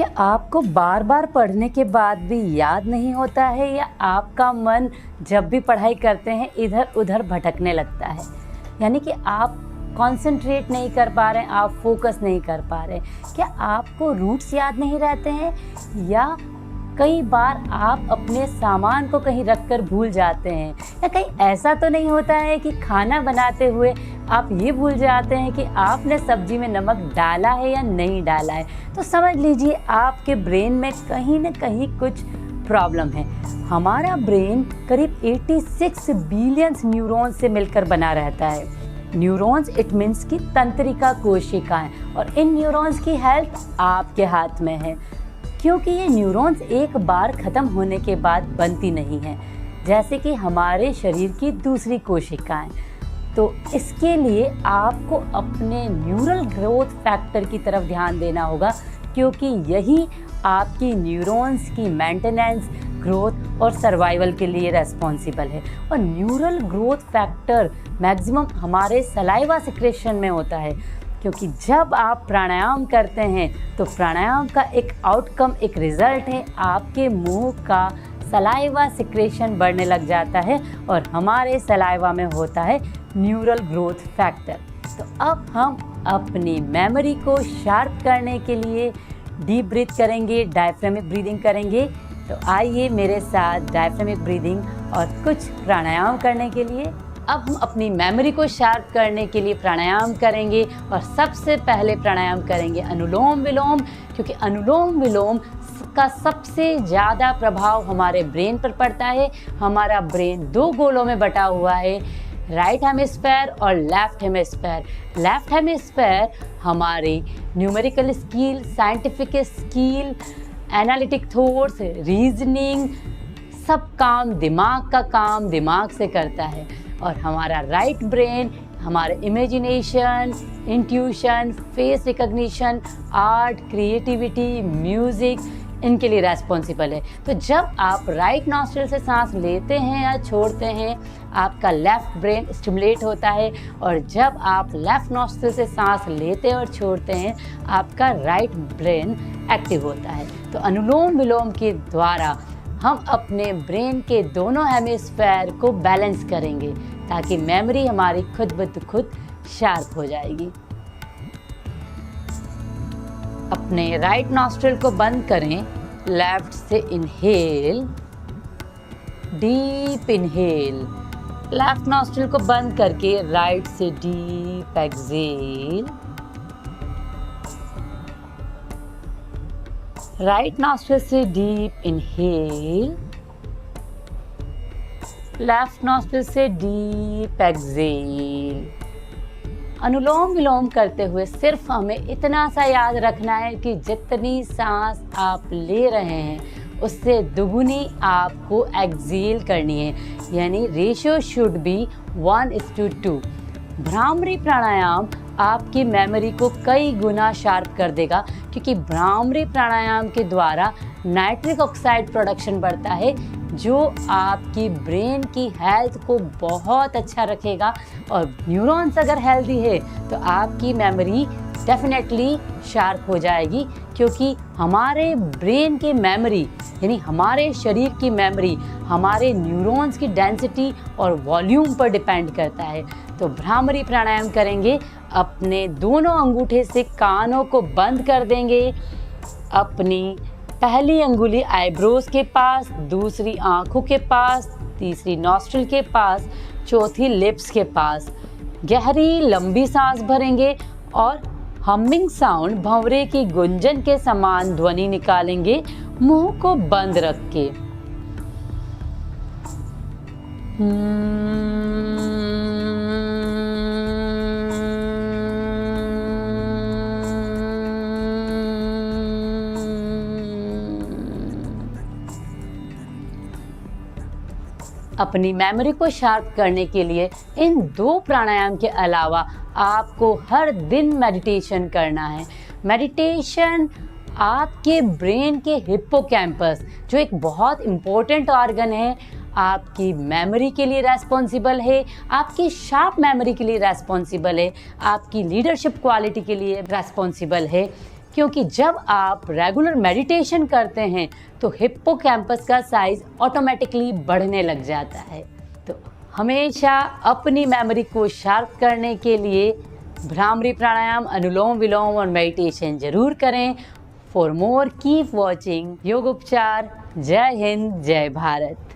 क्या आपको बार बार पढ़ने के बाद भी याद नहीं होता है, या आपका मन जब भी पढ़ाई करते हैं इधर उधर भटकने लगता है? यानी कि आप कंसंट्रेट नहीं कर पा रहे हैं, आप फोकस नहीं कर पा रहे हैं। क्या आपको रूट्स याद नहीं रहते हैं, या कई बार आप अपने सामान को कहीं रख कर भूल जाते हैं, या कहीं ऐसा तो नहीं होता है कि खाना बनाते हुए आप ये भूल जाते हैं कि आपने सब्जी में नमक डाला है या नहीं डाला है? तो समझ लीजिए आपके ब्रेन में कहीं ना कहीं कुछ प्रॉब्लम है। हमारा ब्रेन करीब 86 बिलियन न्यूरॉन्स से मिलकर बना रहता है। न्यूरॉन्स इट मीन्स की तंत्रिका कोशिकाएं, और इन न्यूरॉन्स की हेल्थ आपके हाथ में है, क्योंकि ये न्यूरॉन्स एक बार ख़त्म होने के बाद बनती नहीं हैं, जैसे कि हमारे शरीर की दूसरी कोशिकाएं। तो इसके लिए आपको अपने न्यूरल ग्रोथ फैक्टर की तरफ ध्यान देना होगा, क्योंकि यही आपकी न्यूरॉन्स की मेंटेनेंस, ग्रोथ और सर्वाइवल के लिए रेस्पॉन्सिबल है। और न्यूरल ग्रोथ फैक्टर मैक्सिमम हमारे सलाइवा सिक्रेशन में होता है, क्योंकि जब आप प्राणायाम करते हैं तो प्राणायाम का एक आउटकम, एक रिज़ल्ट है, आपके मुंह का सलाइवा सिक्रेशन बढ़ने लग जाता है, और हमारे सलाइवा में होता है न्यूरल ग्रोथ फैक्टर। तो अब हम अपनी मेमोरी को शार्प करने के लिए डीप ब्रीथ करेंगे, डायफ्रामिक ब्रीदिंग करेंगे। तो आइए मेरे साथ डायफ्रामिक ब्रीदिंग और कुछ प्राणायाम करने के लिए। अब हम अपनी मेमोरी को शार्प करने के लिए प्राणायाम करेंगे, और सबसे पहले प्राणायाम करेंगे अनुलोम विलोम, क्योंकि अनुलोम विलोम का सबसे ज़्यादा प्रभाव हमारे ब्रेन पर पड़ता है। हमारा ब्रेन दो गोलों में बटा हुआ है, राइट हेमिस्फेयर और लेफ्ट हेमिस्फेयर। लेफ्ट हेमिस्फेयर हमारी numerical skill, scientific skill, analytic thoughts, reasoning, सब काम, दिमाग का काम दिमाग से करता है। और हमारा राइट ब्रेन हमारे imagination, intuition, face recognition, art, creativity, music, इनके लिए रेस्पॉन्सिबल है। तो जब आप राइट नॉस्ट्रिल से सांस लेते हैं या छोड़ते हैं, आपका लेफ़्ट ब्रेन स्टिमुलेट होता है, और जब आप लेफ़्ट नॉस्ट्रिल से सांस लेते और छोड़ते हैं, आपका राइट ब्रेन एक्टिव होता है। तो अनुलोम विलोम के द्वारा हम अपने ब्रेन के दोनों हेमिस्फेयर को बैलेंस करेंगे, ताकि मेमोरी हमारी खुद ब खुद शार्प हो जाएगी। अपने राइट नॉस्ट्रिल को बंद करें, लेफ्ट से inhale, deep inhale, left nostril को बंद करके राइट से डीप एक्सहेल, राइट नॉस्ट्रिल से डीप इनहेल, लेफ्ट नॉस्ट्रिल से डीप एक्सहेल। अनुलोम विलोम करते हुए सिर्फ हमें इतना सा याद रखना है कि जितनी सांस आप ले रहे हैं उससे दुगुनी आपको एक्सहेल करनी है, यानी रेशियो शुड बी 1:2। भ्रामरी प्राणायाम आपकी मेमोरी को कई गुना शार्प कर देगा, क्योंकि भ्रामरी प्राणायाम के द्वारा नाइट्रिक ऑक्साइड प्रोडक्शन बढ़ता है, जो आपकी ब्रेन की हेल्थ को बहुत अच्छा रखेगा। और न्यूरॉन्स अगर हेल्दी है तो आपकी मेमोरी डेफिनेटली शार्प हो जाएगी, क्योंकि हमारे ब्रेन की मेमोरी यानी हमारे शरीर की मेमोरी हमारे न्यूरॉन्स की डेंसिटी और वॉल्यूम पर डिपेंड करता है। तो भ्रामरी प्राणायाम करेंगे, अपने दोनों अंगूठे से कानों को बंद कर देंगे, अपनी पहली अंगुली आईब्रोज के पास, दूसरी आंखों के पास, तीसरी नॉस्ट्रिल के पास, चौथी लिप्स के पास। गहरी लंबी सांस भरेंगे और हमिंग साउंड, भंवरे की गुंजन के समान ध्वनि निकालेंगे, मुंह को बंद रख के। अपनी मेमोरी को शार्प करने के लिए इन दो प्राणायाम के अलावा आपको हर दिन मेडिटेशन करना है। मेडिटेशन आपके ब्रेन के हिप्पोकैम्पस, जो एक बहुत इम्पोर्टेंट ऑर्गन है, आपकी मेमोरी के लिए रेस्पॉन्सिबल है, आपकी शार्प मेमोरी के लिए रेस्पॉन्सिबल है, आपकी लीडरशिप क्वालिटी के लिए रेस्पॉन्सिबल है। क्योंकि जब आप रेगुलर मेडिटेशन करते हैं तो हिप्पोकैम्पस का साइज ऑटोमेटिकली बढ़ने लग जाता है। तो हमेशा अपनी मेमोरी को शार्प करने के लिए भ्रामरी प्राणायाम, अनुलोम विलोम और मेडिटेशन जरूर करें। फॉर मोर कीप वॉचिंग योग उपचार। जय हिंद, जय भारत।